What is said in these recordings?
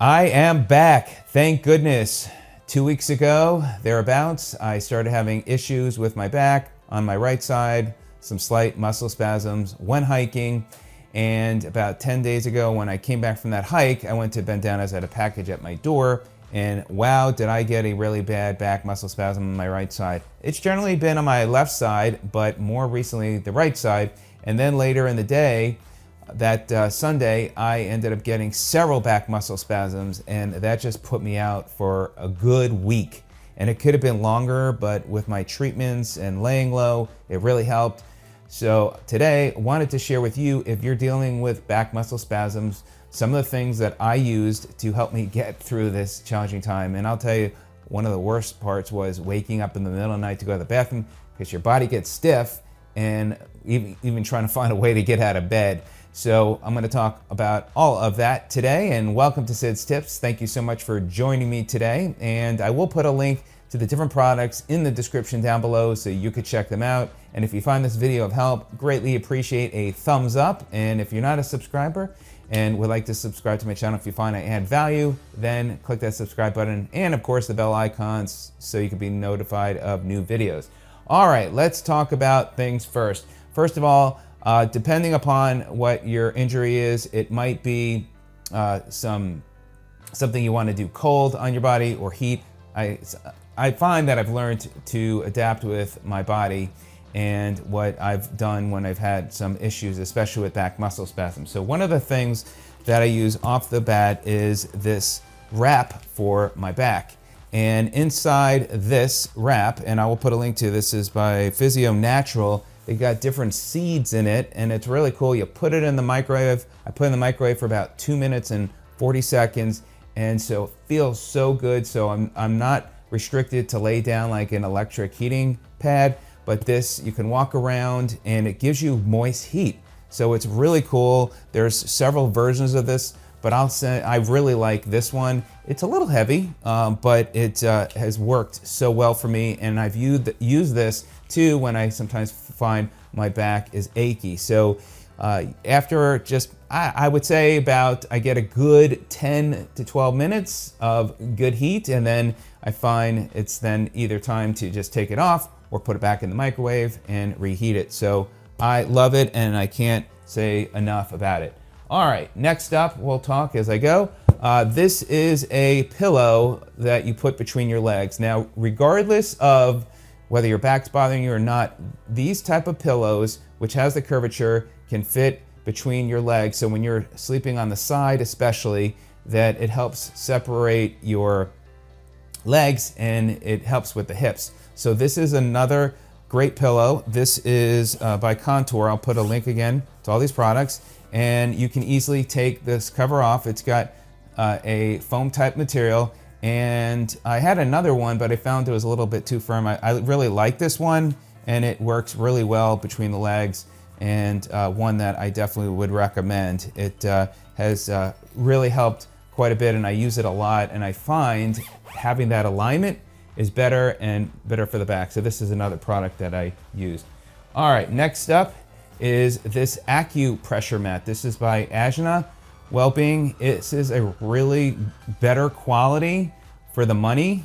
I am back, thank goodness. 2 weeks ago, thereabouts, I started having issues with my back on my right side, some slight muscle spasms, went hiking, and about 10 days ago when I came back from that hike, I went to bend down as I had a package at my door, and wow, did I get a really bad back muscle spasm on my right side. It's generally been on my left side, but more recently the right side, and then later in the day, that Sunday, I ended up getting several back muscle spasms, and that just put me out for a good week. And it could have been longer, but with my treatments and laying low, it really helped. So today, I wanted to share with you, if you're dealing with back muscle spasms, some of the things that I used to help me get through this challenging time. And I'll tell you, one of the worst parts was waking up in the middle of the night to go to the bathroom because your body gets stiff and even trying to find a way to get out of bed. So I'm going to talk about all of that today, and welcome to Sid's Tips. Thank you so much for joining me today, and I will put a link to the different products in the description down below so you could check them out. And if you find this video of help, greatly appreciate a thumbs up. And if you're not a subscriber and would like to subscribe to my channel, if you find I add value, then click that subscribe button and of course the bell icons so you can be notified of new videos. All right, let's talk about things first. First of all, depending upon what your injury is, it might be something you want to do cold on your body or heat. I find that I've learned to adapt with my body and what I've done when I've had some issues, especially with back muscle spasms. So one of the things that I use off the bat is this wrap for my back. And inside this wrap, and I will put a link to this, is by Physio Natural. They got different seeds in it, and it's really cool. You put it in the microwave. I put it in the microwave for about 2 minutes and 40 seconds, and so it feels so good. So I'm not restricted to lay down like an electric heating pad, but this, you can walk around and it gives you moist heat. So it's really cool. There's several versions of this, but I'll say I really like this one. It's a little heavy, but it has worked so well for me, and I've used this too when I sometimes find my back is achy. So after just, I would say about, I get a good 10 to 12 minutes of good heat, and then I find it's then either time to just take it off or put it back in the microwave and reheat it. So I love it, and I can't say enough about it. All right, next up, we'll talk as I go. This is a pillow that you put between your legs. Now, regardless of whether your back's bothering you or not, these type of pillows, which has the curvature, can fit between your legs. So when you're sleeping on the side especially, that it helps separate your legs and it helps with the hips. So this is another great pillow. This is by Contour. I'll put a link again to all these products, and you can easily take this cover off. It's got a foam type material, and I had another one, but I found it was a little bit too firm. I really like this one, and it works really well between the legs, and one that I definitely would recommend. It has really helped quite a bit, and I use it a lot, and I find having that alignment is better and better for the back. So this is another product that I use. All right, next up is this Acupressure Mat. This is by Ajna Wellbeing. This is a really better quality for the money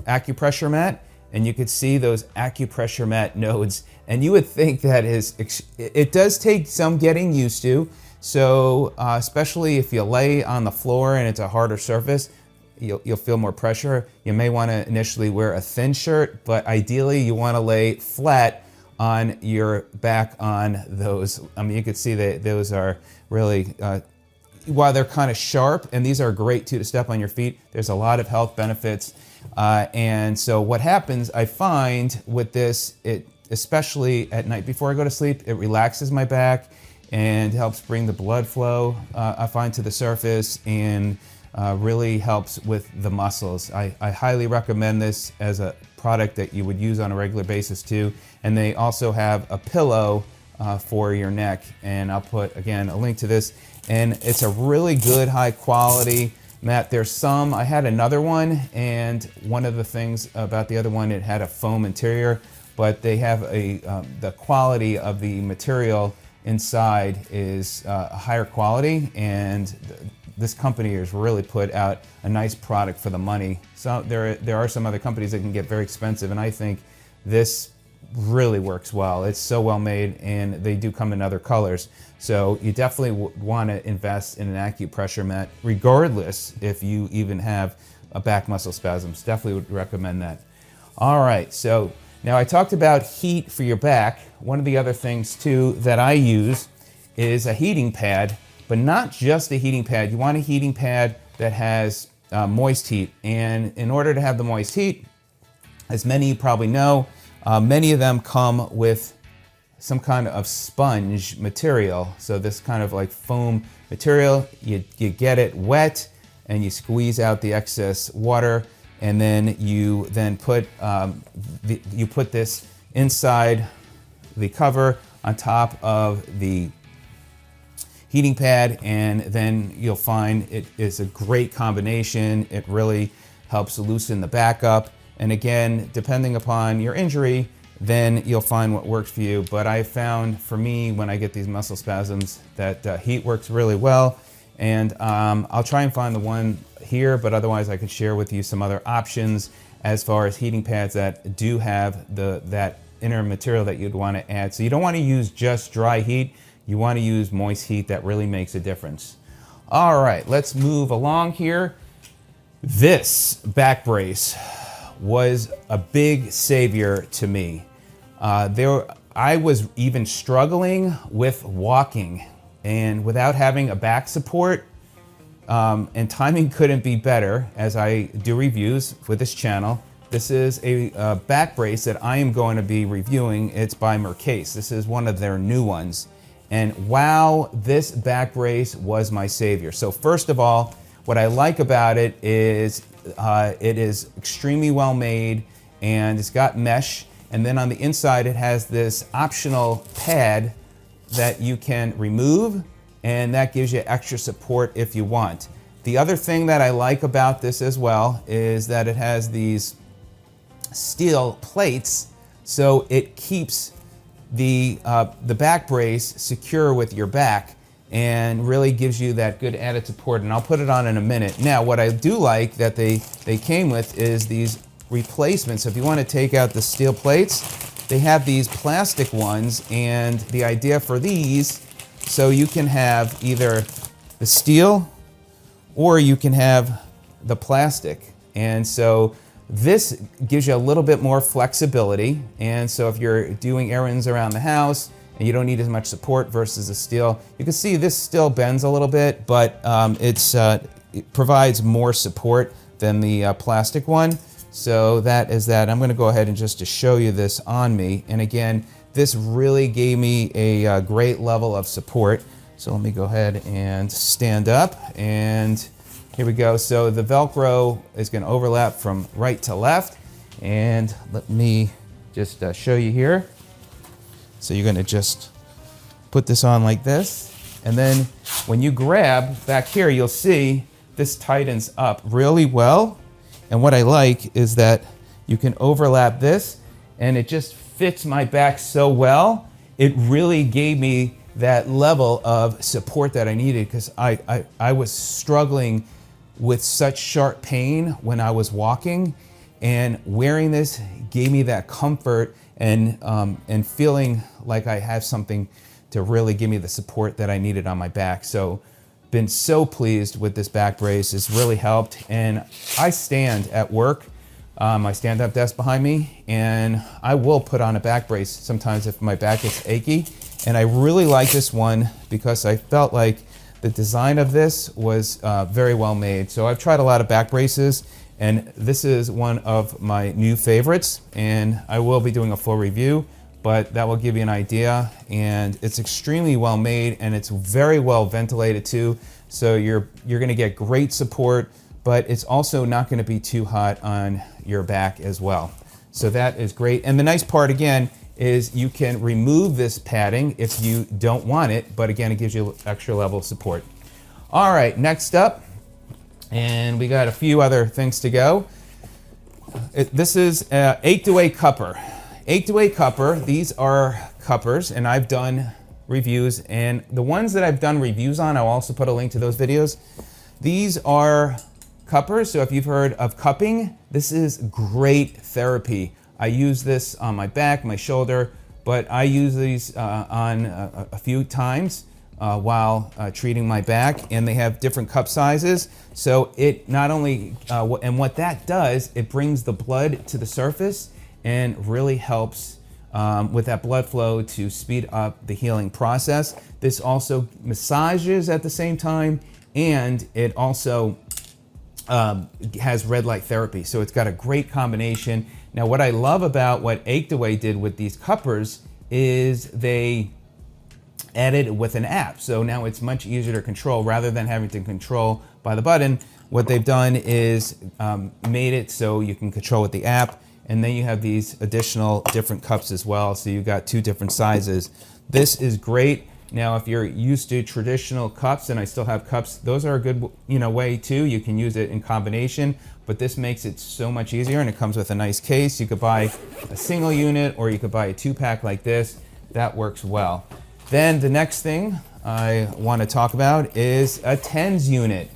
acupressure mat, and you could see those acupressure mat nodes, and you would think that it does take some getting used to. So especially if you lay on the floor and it's a harder surface, you'll feel more pressure. You may want to initially wear a thin shirt, but ideally you want to lay flat on your back on those. I mean, you could see that those are really, while they're kind of sharp, and these are great too to step on your feet, there's a lot of health benefits. And so what happens, I find with this, it especially at night before I go to sleep, it relaxes my back and helps bring the blood flow, I find, to the surface, and really helps with the muscles. I highly recommend this as a product that you would use on a regular basis too. And they also have a pillow for your neck, and I'll put again a link to this. And it's a really good high quality mat. There's some, I had another one, and one of the things about the other one, it had a foam interior, but they have the quality of the material inside is a higher quality, and this company has really put out a nice product for the money. So there are some other companies that can get very expensive, and I think this really works well. It's so well made, and they do come in other colors. So you definitely want to invest in an acupressure mat, regardless if you even have a back muscle spasms. Definitely would recommend that. All right, so now I talked about heat for your back. One of the other things too that I use is a heating pad, but not just a heating pad. You want a heating pad that has moist heat. And in order to have the moist heat, as many of you probably know, many of them come with some kind of sponge material. So this kind of like foam material, you get it wet and you squeeze out the excess water, and then you put put this inside the cover on top of the heating pad, and then you'll find it is a great combination. It really helps loosen the back up. And again, depending upon your injury, then you'll find what works for you. But I found for me, when I get these muscle spasms, that heat works really well. And I'll try and find the one here, but otherwise I could share with you some other options as far as heating pads that do have that inner material that you'd want to add. So you don't want to use just dry heat. You want to use moist heat. That really makes a difference. All right, let's move along here. This back brace was a big savior to me. I was even struggling with walking, and without having a back support, and timing couldn't be better as I do reviews for this channel. This is a back brace that I am going to be reviewing. It's by Mercase. This is one of their new ones. And wow, this back brace was my savior. So first of all, what I like about it is extremely well made, and it's got mesh. And then on the inside, it has this optional pad that you can remove, and that gives you extra support if you want. The other thing that I like about this as well is that it has these steel plates, so it keeps the back brace secure with your back and really gives you that good added support. And I'll put it on in a minute. Now, what I do like that they came with is these replacements. So if you want to take out the steel plates, they have these plastic ones, and the idea for these, so you can have either the steel or you can have the plastic. And so this gives you a little bit more flexibility. And so if you're doing errands around the house and you don't need as much support versus the steel, you can see this still bends a little bit, but it provides more support than the plastic one. So that is that. I'm going to go ahead and just to show you this on me. And again, this really gave me a great level of support. So let me go ahead and stand up, and here we go. So the Velcro is going to overlap from right to left, and let me just show you here. So you're going to just put this on like this, and then when you grab back here, you'll see this tightens up really well. And what I like is that you can overlap this, and it just fits my back so well. It really gave me that level of support that I needed, because I was struggling with such sharp pain when I was walking, and wearing this gave me that comfort and feeling like I have something to really give me the support that I needed on my back. So been so pleased with this back brace. It's really helped. And I stand at work, my stand-up desk behind me, and I will put on a back brace sometimes if my back gets achy. And I really like this one because I felt like the design of this was very well made. So I've tried a lot of back braces, and this is one of my new favorites, and I will be doing a full review, but that will give you an idea. And it's extremely well made, and it's very well ventilated too. So you're gonna get great support, but it's also not gonna be too hot on your back as well. So that is great. And the nice part again is you can remove this padding if you don't want it, but again, it gives you extra level of support. All right, next up, and we got a few other things to go. This is 8-to-8 cupper. 8-to-8 cupper, these are cuppers, and I've done reviews, and the ones that I've done reviews on, I'll also put a link to those videos. These are cuppers, so if you've heard of cupping, this is great therapy. I use this on my back, my shoulder, but I use these on a few times while treating my back, and they have different cup sizes. So it not only, and what that does, it brings the blood to the surface and really helps with that blood flow to speed up the healing process. This also massages at the same time, and it also has red light therapy. So it's got a great combination. Now, what I love about what Acupressure did with these cuppers is they added it with an app. So now it's much easier to control rather than having to control by the button. What they've done is made it so you can control with the app. And then you have these additional different cups as well. So you've got 2 different sizes. This is great. Now, if you're used to traditional cups, and I still have cups, those are a good, way too. You can use it in combination, but this makes it so much easier, and it comes with a nice case. You could buy a single unit, or you could buy a 2-pack like this. That works well. Then the next thing I want to talk about is a TENS unit.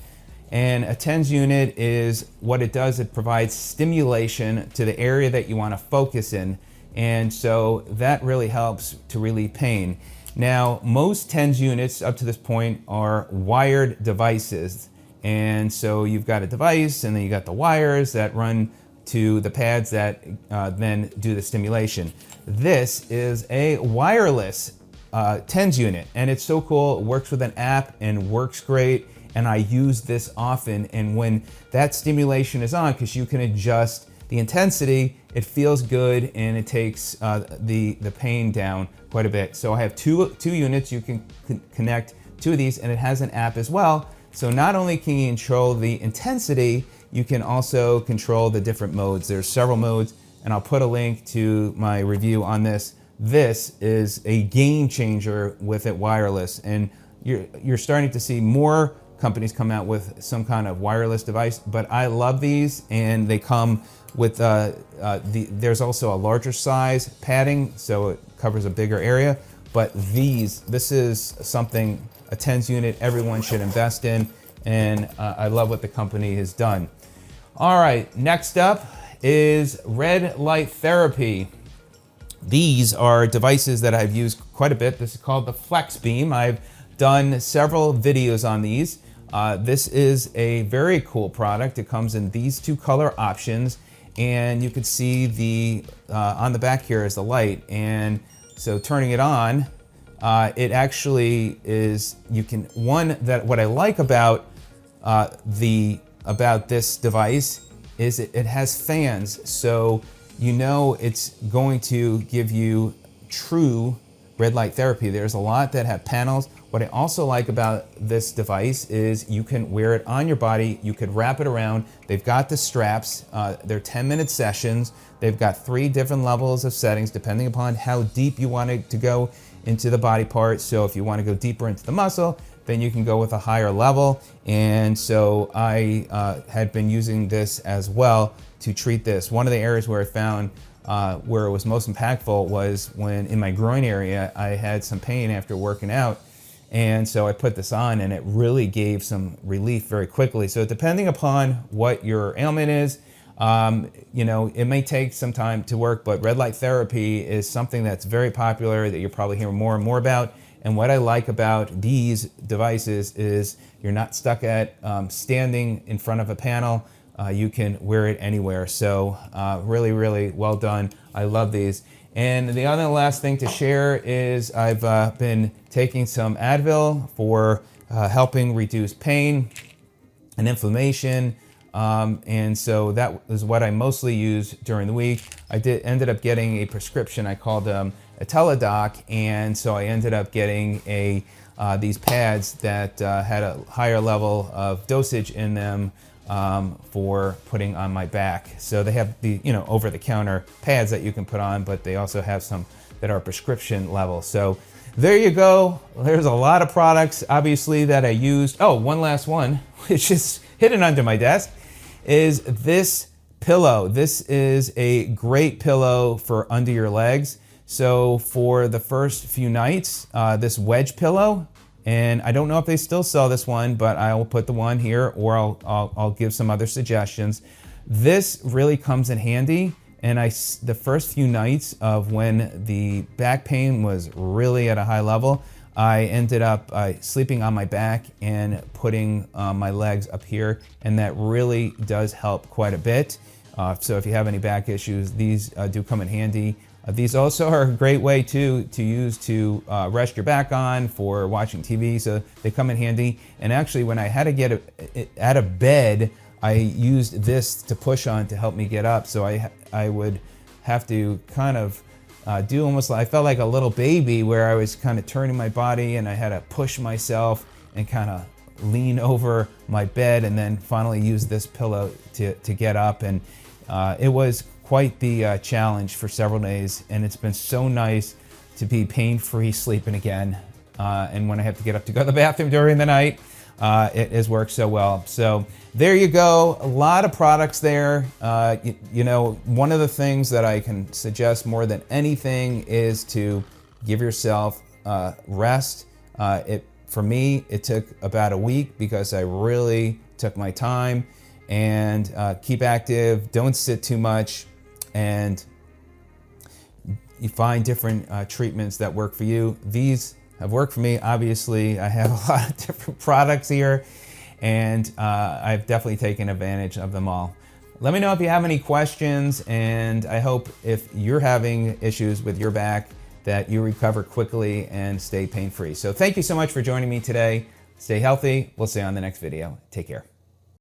And a TENS unit is what it does. It provides stimulation to the area that you want to focus in. And so that really helps to relieve pain. Now, most TENS units up to this point are wired devices. And so you've got a device, and then you got the wires that run to the pads that then do the stimulation. This is a wireless TENS unit, and it's so cool. It works with an app and works great. And I use this often, and when that stimulation is on, because you can adjust the intensity, it feels good, and it takes the pain down quite a bit. So I have two units. You can connect 2 of these, and it has an app as well. So not only can you control the intensity, you can also control the different modes. There's several modes, and I'll put a link to my review on this. This is a game changer with it wireless, and you're starting to see more companies come out with some kind of wireless device, but I love these, and they come with there's also a larger size padding, so it covers a bigger area. But this is something, a TENS unit, everyone should invest in, and I love what the company has done. All right, next up is red light therapy. These are devices that I've used quite a bit. This is called the Flex Beam. I've done several videos on these. This is a very cool product. It comes in these 2 color options, and you can see the on the back here is the light. And so turning it on, it actually is, what I like about this device is it has fans. So it's going to give you true red light therapy. There's a lot that have panels. What I also like about this device is you can wear it on your body. You could wrap it around. They've got the straps. They're 10-minute sessions. They've got 3 different levels of settings depending upon how deep you want it to go into the body part. So if you want to go deeper into the muscle, then you can go with a higher level. And so I had been using this as well to treat this. One of the areas where I found where it was most impactful was when in my groin area, I had some pain after working out. And so I put this on, and it really gave some relief very quickly. So depending upon what your ailment is, it may take some time to work, but red light therapy is something that's very popular that you're probably hearing more and more about. And what I like about these devices is you're not stuck at standing in front of a panel. You can wear it anywhere. So really, really well done. I love these. And the other last thing to share is I've been taking some Advil for helping reduce pain and inflammation. And so that is what I mostly use during the week. I ended up getting a prescription. I called a Teladoc, and so I ended up getting these pads that had a higher level of dosage in them for putting on my back. So they have the over-the-counter pads that you can put on, but they also have some that are prescription level. So there you go. There's a lot of products, obviously, that I used. Oh, one last one, which is hidden under my desk, is this pillow. This is a great pillow for under your legs. So for the first few nights, this Wedge Pillow And I don't know if they still sell this one, but I will put the one here, or I'll give some other suggestions. This really comes in handy. And the first few nights of when the back pain was really at a high level, I ended up sleeping on my back and putting my legs up here, and that really does help quite a bit. So if you have any back issues, these do come in handy. These also are a great way to use to rest your back on for watching TV, so they come in handy. And actually, when I had to get out of bed, I used this to push on to help me get up. So I would have to kind of do almost like, I felt like a little baby, where I was kind of turning my body and I had to push myself and kind of lean over my bed, and then finally use this pillow to get up. And it was quite the challenge for several days, and it's been so nice to be pain-free sleeping again. And when I have to get up to go to the bathroom during the night, it has worked so well. So there you go. A lot of products there. You know, one of the things that I can suggest more than anything is to give yourself rest. For me, it took about a week because I really took my time. And keep active, don't sit too much, and you find different treatments that work for you. These have worked for me. Obviously, I have a lot of different products here, and I've definitely taken advantage of them all. Let me know if you have any questions, and I hope if you're having issues with your back that you recover quickly and stay pain-free. So thank you so much for joining me today. Stay healthy. We'll see you on the next video. Take care.